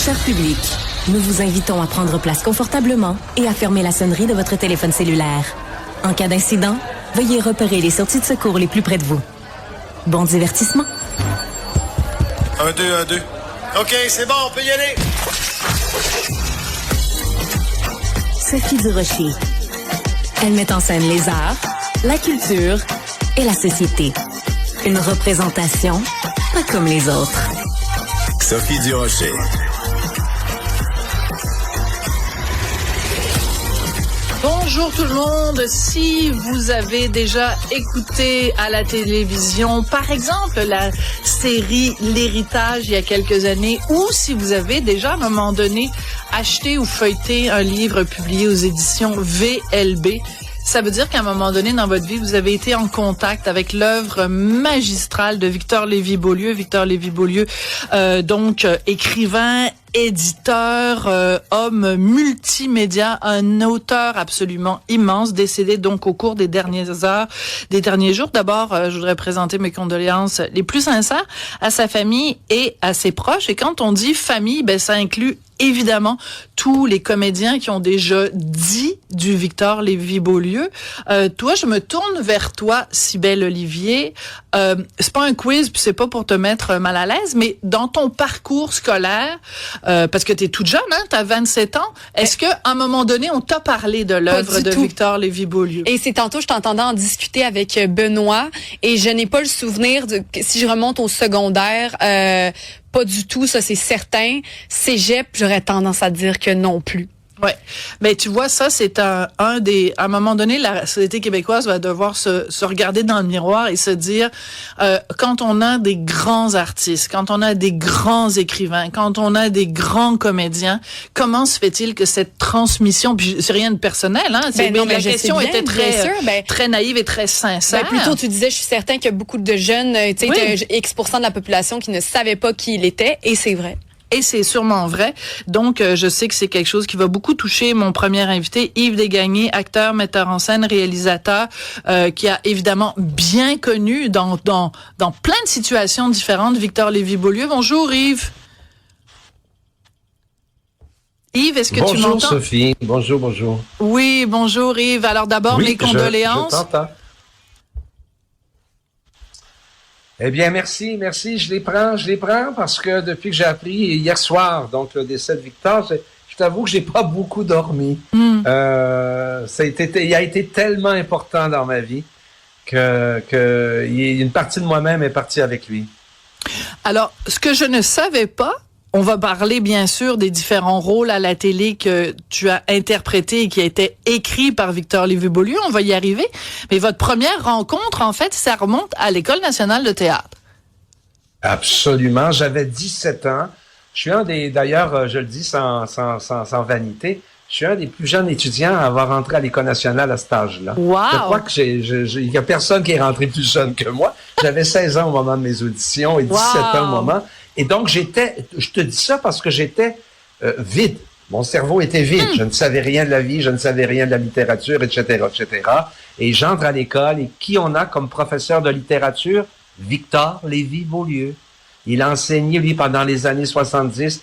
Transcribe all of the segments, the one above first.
Cher public, nous vous invitons à prendre place confortablement et à fermer la sonnerie de votre téléphone cellulaire. En cas d'incident, veuillez repérer les sorties de secours les plus près de vous. Bon divertissement. 1, 2, 1, 2. OK, c'est bon, on peut y aller. Sophie Durocher. Elle met en scène les arts, la culture et la société. Une représentation pas comme les autres. Sophie Durocher. Bonjour tout le monde. Si vous avez déjà écouté à la télévision, par exemple, la série L'Héritage il y a quelques années, ou si vous avez déjà à un moment donné acheté ou feuilleté un livre publié aux éditions VLB, ça veut dire qu'à un moment donné dans votre vie, vous avez été en contact avec l'œuvre magistrale de Victor Lévy-Beaulieu. Victor Lévy-Beaulieu, écrivain, éditeur, homme multimédia, un auteur absolument immense, décédé donc au cours des dernières heures, des derniers jours. D'abord, je voudrais présenter mes condoléances les plus sincères à sa famille et à ses proches. Et quand on dit famille, ça inclut évidemment tous les comédiens qui ont déjà dit du Victor Lévy-Beaulieu. Toi, je me tourne vers toi, Cybèle Olivier. C'est pas un quiz, puis c'est pas pour te mettre mal à l'aise, mais dans ton parcours scolaire, parce que t'es toute jeune, hein, t'as 27 ans, est-ce que à un moment donné, on t'a parlé de l'œuvre de Victor Lévy-Beaulieu? Et c'est tantôt, je t'entendais en discuter avec Benoît, et je n'ai pas le souvenir de, si je remonte au secondaire, pas du tout, ça c'est certain. Cégep, j'aurais tendance à dire que non plus. Ouais, mais tu vois, ça c'est un des. À un moment donné, la société québécoise va devoir se regarder dans le miroir et se dire, quand on a des grands artistes, quand on a des grands écrivains, quand on a des grands comédiens, comment se fait-il que cette transmission, puis c'est rien de personnel, hein, la question était très naïve et très sincère. Plutôt, tu disais, je suis certain qu'il y a beaucoup de jeunes, tu sais, X% de la population qui ne savaient pas qui il était, et c'est vrai. Et c'est sûrement vrai. Donc, je sais que c'est quelque chose qui va beaucoup toucher mon premier invité, Yves Desgagnés, acteur, metteur en scène, réalisateur, qui a évidemment bien connu dans plein de situations différentes Victor Lévy-Beaulieu. Bonjour Yves. Yves, est-ce que tu m'entends? Bonjour Sophie. Bonjour. Oui, bonjour Yves. Alors d'abord, mes condoléances. Je t'entends. Eh bien, merci. Je les prends parce que depuis que j'ai appris hier soir, donc le décès de Victor, je t'avoue que j'ai pas beaucoup dormi. Il a été tellement important dans ma vie que une partie de moi-même est partie avec lui. Alors, ce que je ne savais pas, on va parler bien sûr des différents rôles à la télé que tu as interprétés et qui a été écrit par Victor Lévy-Beaulieu. On va y arriver. Mais votre première rencontre, en fait, ça remonte à l'École nationale de théâtre. Absolument. J'avais 17 ans. Je suis d'ailleurs, je le dis sans vanité, je suis un des plus jeunes étudiants à avoir rentré à l'École nationale à cet âge-là. Wow. Je crois que il y a personne qui est rentré plus jeune que moi. J'avais 16 ans au moment de mes auditions et 17 ans au moment. Et donc, je te dis ça parce que j'étais vide. Mon cerveau était vide. Je ne savais rien de la vie, je ne savais rien de la littérature, etc., etc. Et j'entre à l'école et qui on a comme professeur de littérature? Victor Lévy-Beaulieu. Il a enseigné, lui, pendant les années 70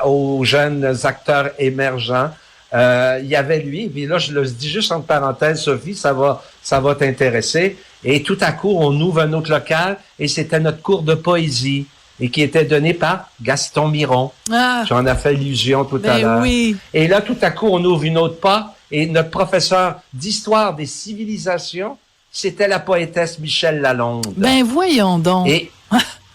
aux jeunes acteurs émergents. Il y avait lui, puis là, je le dis juste entre parenthèses, Sophie, ça va t'intéresser. Et tout à coup, on ouvre un autre local et c'était notre cours de poésie. Et qui était donné par Gaston Miron. J'en ai fait allusion tout à l'heure. Oui. Et là, tout à coup, on ouvre une autre porte et notre professeur d'histoire des civilisations, c'était la poétesse Michel Lalonde. Ben voyons donc. Et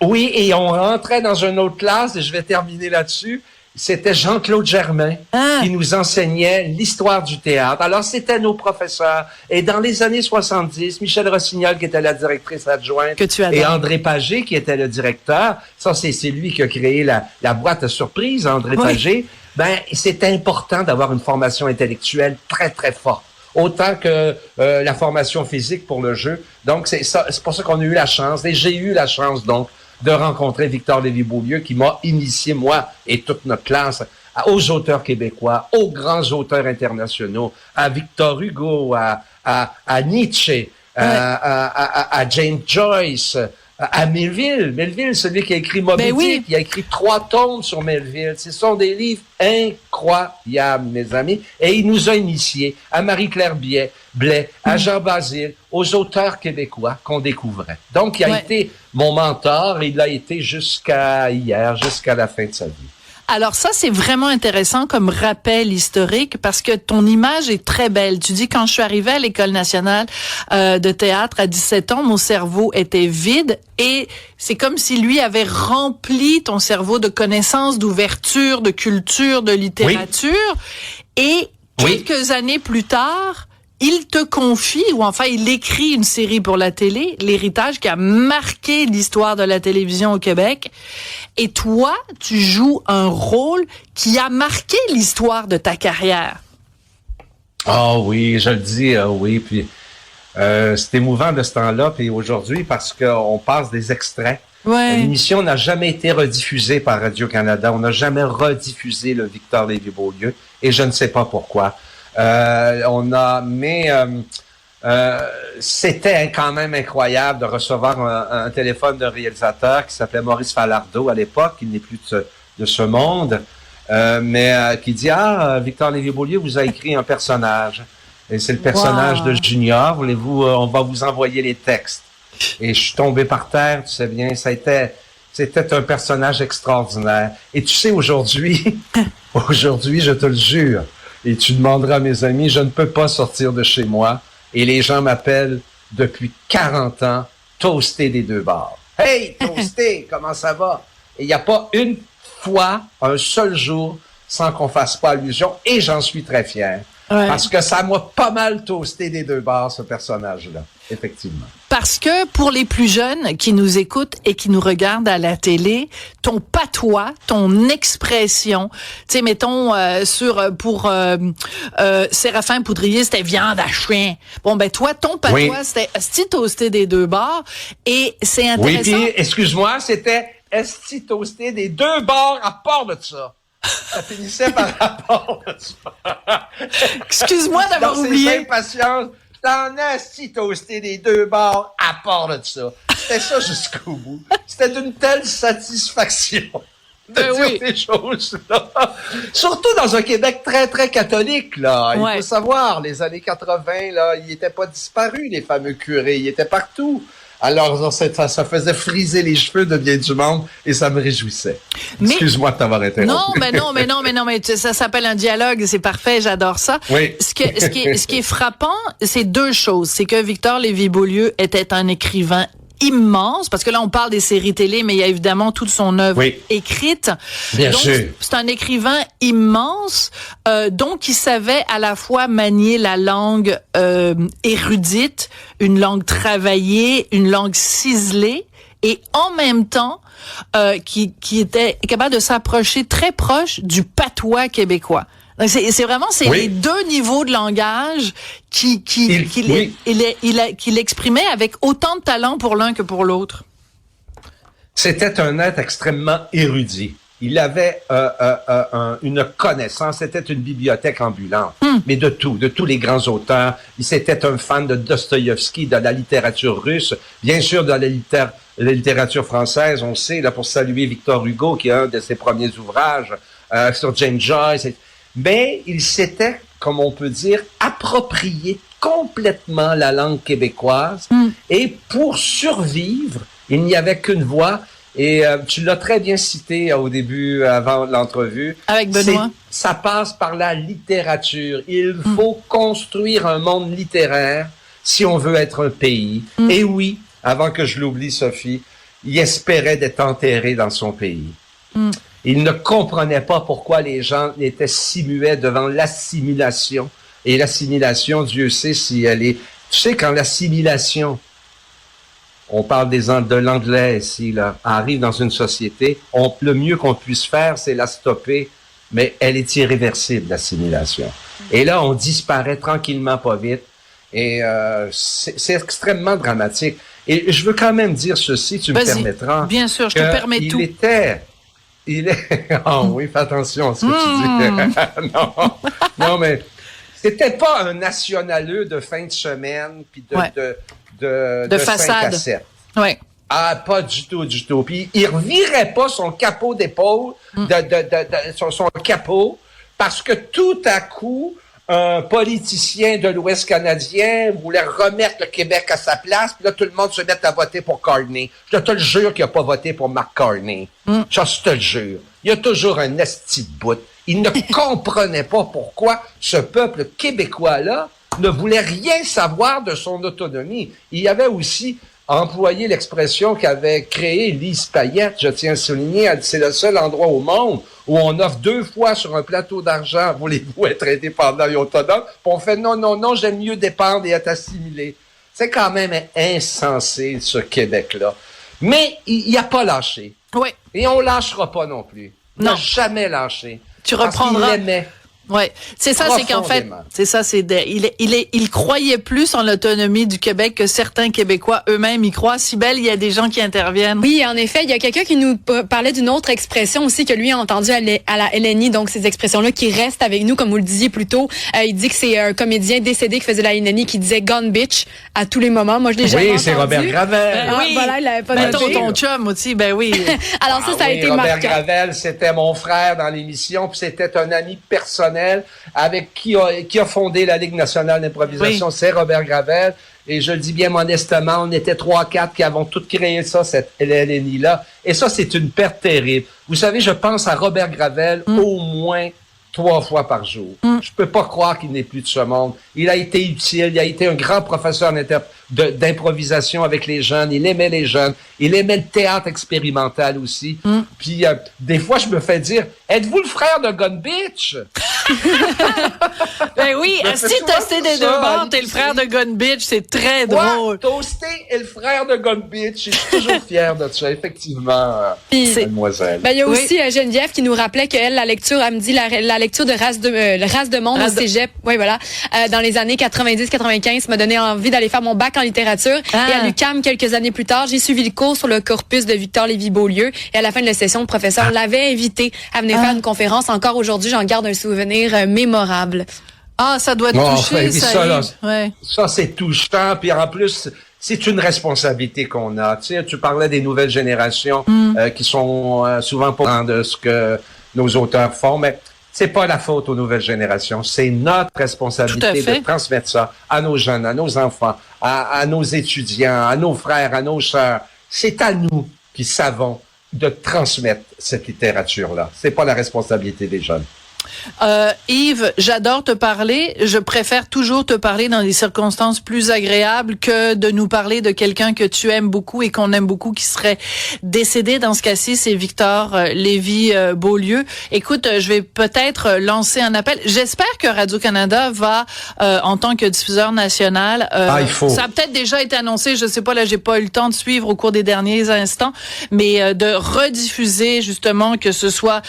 oui, et on rentrait dans une autre classe, et je vais terminer là-dessus. C'était Jean-Claude Germain qui nous enseignait l'histoire du théâtre. Alors, c'était nos professeurs. Et dans les années 70, Michel Rossignol, qui était la directrice adjointe, et André Pagé, qui était le directeur, ça, c'est lui qui a créé la boîte à surprise, André Pagé. Ben, c'était important d'avoir une formation intellectuelle très, très forte. Autant que la formation physique pour le jeu. Donc, c'est pour ça qu'on a eu la chance. Et j'ai eu la chance, donc, de rencontrer Victor Lévy-Beaulieu qui m'a initié, moi et toute notre classe, aux auteurs québécois, aux grands auteurs internationaux, à Victor Hugo, à Nietzsche, à James Joyce, à Melville. Melville, celui qui a écrit Moby Dick, il a écrit 3 tomes sur Melville. Ce sont des livres incroyables, mes amis. Et il nous a initiés à Marie-Claire Blais, à Jean Basile, aux auteurs québécois qu'on découvrait. Donc, il a été mon mentor et il l'a été jusqu'à hier, jusqu'à la fin de sa vie. Alors ça, c'est vraiment intéressant comme rappel historique parce que ton image est très belle. Tu dis, quand je suis arrivée à l'École nationale de théâtre à 17 ans, mon cerveau était vide et c'est comme si lui avait rempli ton cerveau de connaissances, d'ouverture, de culture, de littérature. Et quelques années plus tard, il te confie, ou enfin il écrit une série pour la télé, L'Héritage, qui a marqué l'histoire de la télévision au Québec. Et toi, tu joues un rôle qui a marqué l'histoire de ta carrière. Ah oui, je le dis, oui. Puis c'est émouvant de ce temps-là. Puis aujourd'hui, parce qu'on passe des extraits. Ouais. L'émission n'a jamais été rediffusée par Radio-Canada. On n'a jamais rediffusé le Victor Lévy-Beaulieu. Et je ne sais pas pourquoi. C'était quand même incroyable de recevoir un téléphone d'un réalisateur qui s'appelait Maurice Falardeau à l'époque. Il n'est plus de ce monde, mais qui dit Victor Lévy-Beaulieu vous a écrit un personnage et c'est le personnage de Junior. Voulez-vous on va vous envoyer les textes. Et je suis tombé par terre, tu sais bien. C'était un personnage extraordinaire. Et tu sais aujourd'hui, je te le jure. Et tu demanderas à mes amis, je ne peux pas sortir de chez moi. Et les gens m'appellent depuis 40 ans, Toasté des deux bords. Hey, Toasté, comment ça va? Et il n'y a pas une fois, un seul jour, sans qu'on fasse pas allusion. Et j'en suis très fier. Ouais. Parce que ça m'a pas mal toasté des deux bords, ce personnage-là. Effectivement. Parce que pour les plus jeunes qui nous écoutent et qui nous regardent à la télé, ton patois, ton expression, tu sais, mettons pour Séraphin Poudrier, c'était viande à chien. Bon ben toi, ton patois, c'était esti toasté des deux bords et c'est intéressant. Oui, puis excuse-moi, c'était esti toasté des deux bords à part de ça. Ça finissait par rapport de ça. Excuse-moi d'avoir oublié. Impatience. T'en as si toasté des deux bords à part de ça. C'était ça jusqu'au bout. C'était d'une telle satisfaction de dire ces choses-là. Surtout dans un Québec très, très catholique, là. Il faut savoir, les années 80, là, ils n'étaient pas disparus, les fameux curés. Ils étaient partout. Alors, ça faisait friser les cheveux de bien du monde et ça me réjouissait. Excuse-moi de t'avoir interrompu. Mais ça s'appelle un dialogue, c'est parfait, j'adore ça. Oui. Ce qui est frappant, c'est deux choses. C'est que Victor Lévy-Beaulieu était un écrivain immense, parce que là, on parle des séries télé, mais il y a évidemment toute son œuvre écrite. Bien sûr. C'est un écrivain immense, donc il savait à la fois manier la langue érudite, une langue travaillée, une langue ciselée, et en même temps, qui était capable de s'approcher très proche du patois québécois. Donc c'est vraiment les deux niveaux de langage qu'il exprimait avec autant de talent pour l'un que pour l'autre. C'était un être extrêmement érudit. Il avait une connaissance, c'était une bibliothèque ambulante, mais de tous les grands auteurs. C'était un fan de Dostoïevski, de la littérature russe, bien sûr de la littérature française. On sait, là, pour saluer Victor Hugo, qui est un de ses premiers ouvrages, sur James Joyce. Mais il s'était, comme on peut dire, approprié complètement la langue québécoise. Et pour survivre, il n'y avait qu'une voie. Et tu l'as très bien cité au début, avant l'entrevue. Avec Benoît. Ça passe par la littérature. Il faut construire un monde littéraire si on veut être un pays. Et oui, avant que je l'oublie, Sophie, il espérait d'être enterré dans son pays. Il ne comprenait pas pourquoi les gens étaient si muets devant l'assimilation. Et l'assimilation, Dieu sait si elle est... Tu sais, quand l'assimilation, on parle de l'anglais ici, là, arrive dans une société, le mieux qu'on puisse faire, c'est la stopper, mais elle est irréversible, l'assimilation. Et là, on disparaît tranquillement, pas vite. Et c'est extrêmement dramatique. Et je veux quand même dire ceci, tu me permettras. Bien sûr, je te permets tout. Oui, fais attention à ce que tu dis. non, mais c'était pas un nationaleux de fin de semaine puis de façade. 5 à 7. Ouais. Ah, pas du tout, du tout. Puis il revirait pas son capot d'épaule, son capot, parce que tout à coup, un politicien de l'Ouest canadien voulait remettre le Québec à sa place, puis là, tout le monde se met à voter pour Carney. Je te le jure qu'il n'a pas voté pour Mark Carney. Ça, je te le jure. Il y a toujours un esti de bout. Il ne comprenait pas pourquoi ce peuple québécois-là ne voulait rien savoir de son autonomie. Il y avait aussi employé l'expression qu'avait créée Lise Payette, je tiens à souligner, c'est le seul endroit au monde où on offre 2 fois sur un plateau d'argent, voulez-vous être indépendant et autonome, puis on fait non, j'aime mieux dépendre et être assimilé. C'est quand même insensé, ce Québec-là. Mais il n'a pas lâché. Oui. Et on lâchera pas non plus. Il Non. n'a jamais lâché. Tu reprendras. Parce qu'il l'aimait. Ouais, c'est ça, c'est qu'en fait, Profondément. c'est ça, il croyait plus en l'autonomie du Québec que certains Québécois eux-mêmes y croient. Cybèle, il y a des gens qui interviennent. Oui, en effet, il y a quelqu'un qui nous parlait d'une autre expression aussi que lui a entendu à la LNI, donc ces expressions-là qui restent avec nous, comme vous le disiez plus tôt. Il dit que c'est un comédien décédé qui faisait la LNI qui disait "Gone bitch" à tous les moments. Moi, je l'ai jamais Oui, entendu. c'est Robert Gravel. Ah, voilà, il l'avait pas Ben, noté. ton chum aussi, ben oui. Alors ça a oui, été Robert marquant. Gravel, c'était mon frère dans l'émission, puis c'était un ami personnel avec qui a fondé la Ligue nationale d'improvisation, c'est Robert Gravel. Et je le dis bien modestement, on était 3-4 qui avons tous créé ça, cette LNI-là. Et ça, c'est une perte terrible. Vous savez, je pense à Robert Gravel au moins 3 fois par jour. Je peux pas croire qu'il n'est plus de ce monde. Il a été utile, il a été un grand professeur d'improvisation avec les jeunes, il aimait les jeunes, il aimait le théâtre expérimental aussi. Puis des fois, je me fais dire, êtes-vous le frère de Gun Bitch? Ben oui, si Toasté des deux bords, t'es le frère de Gun Bitch, c'est très drôle. Toasté est le frère de Gun Bitch. Je suis toujours fier de ça, effectivement, mademoiselle. Ben, il y a aussi Geneviève qui nous rappelait qu'elle, la lecture, elle me dit la lecture de Race de monde au cégep, oui, voilà, dans les années 90-95 m'a donné envie d'aller faire mon bac en littérature. Et à l'UQAM, quelques années plus tard, j'ai suivi le cours sur le corpus de Victor Lévy-Beaulieu. Et à la fin de la session, le professeur l'avait invité à venir faire une conférence. Encore aujourd'hui, j'en garde un souvenir mémorable. Ah, ça doit toucher, Ça, c'est touchant. Puis en plus, c'est une responsabilité qu'on a. Tu sais, tu parlais des nouvelles générations qui sont souvent pas de ce que nos auteurs font, mais c'est pas la faute aux nouvelles générations. C'est notre responsabilité de transmettre ça à nos jeunes, à nos enfants, à nos étudiants, à nos frères, à nos sœurs. C'est à nous qui savons de transmettre cette littérature-là. C'est pas la responsabilité des jeunes. Yves, j'adore te parler. Je préfère toujours te parler dans des circonstances plus agréables que de nous parler de quelqu'un que tu aimes beaucoup et qu'on aime beaucoup qui serait décédé. Dans ce cas-ci, c'est Victor Lévy-Beaulieu. Écoute, je vais peut-être lancer un appel. J'espère que Radio-Canada va, en tant que diffuseur national, il faut. Ça a peut-être déjà été annoncé, je sais pas, là, j'ai pas eu le temps de suivre au cours des derniers instants, mais de rediffuser justement, que ce soit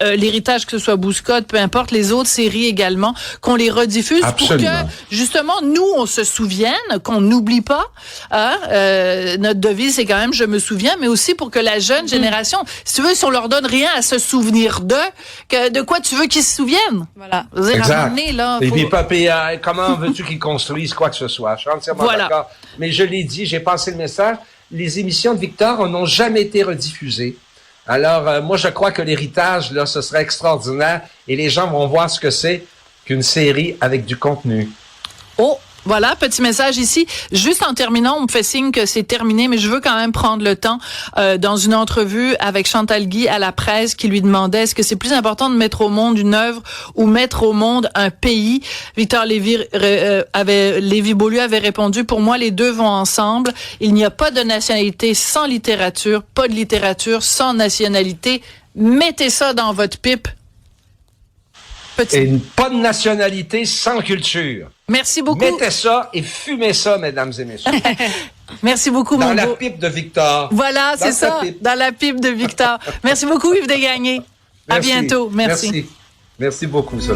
l'héritage, que ce soit Bouscotte, peu importe, les autres séries également, qu'on les rediffuse. Absolument. Pour que, justement, nous, on se souvienne, qu'on n'oublie pas. Notre devise, c'est quand même « je me souviens », mais aussi pour que la jeune génération, si tu veux, si on leur donne rien à se souvenir de quoi tu veux qu'ils se souviennent. Voilà. Exact. Et puis, comment veux-tu qu'ils construisent quoi que ce soit? Je suis entièrement d'accord. Mais je l'ai dit, j'ai passé le message, les émissions de Victor n'ont jamais été rediffusées. Alors, moi, je crois que l'héritage, là, ce serait extraordinaire et les gens vont voir ce que c'est qu'une série avec du contenu. Oh, voilà, petit message ici. Juste en terminant, on me fait signe que c'est terminé, mais je veux quand même prendre le temps, dans une entrevue avec Chantal Guy à la presse, qui lui demandait est-ce que c'est plus important de mettre au monde une œuvre ou mettre au monde un pays. Victor Lévy-Beaulieu avait répondu, pour moi, les deux vont ensemble. Il n'y a pas de nationalité sans littérature, pas de littérature sans nationalité. Mettez ça dans votre pipe. Et pas de nationalité sans culture. Merci beaucoup. Mettez ça et fumez ça, mesdames et messieurs. Merci beaucoup, mon beau. Dans la pipe de Victor. Voilà, c'est ça. Dans la pipe de Victor. Merci beaucoup, Yves Desgagnés. À bientôt. Merci. Merci beaucoup, ça.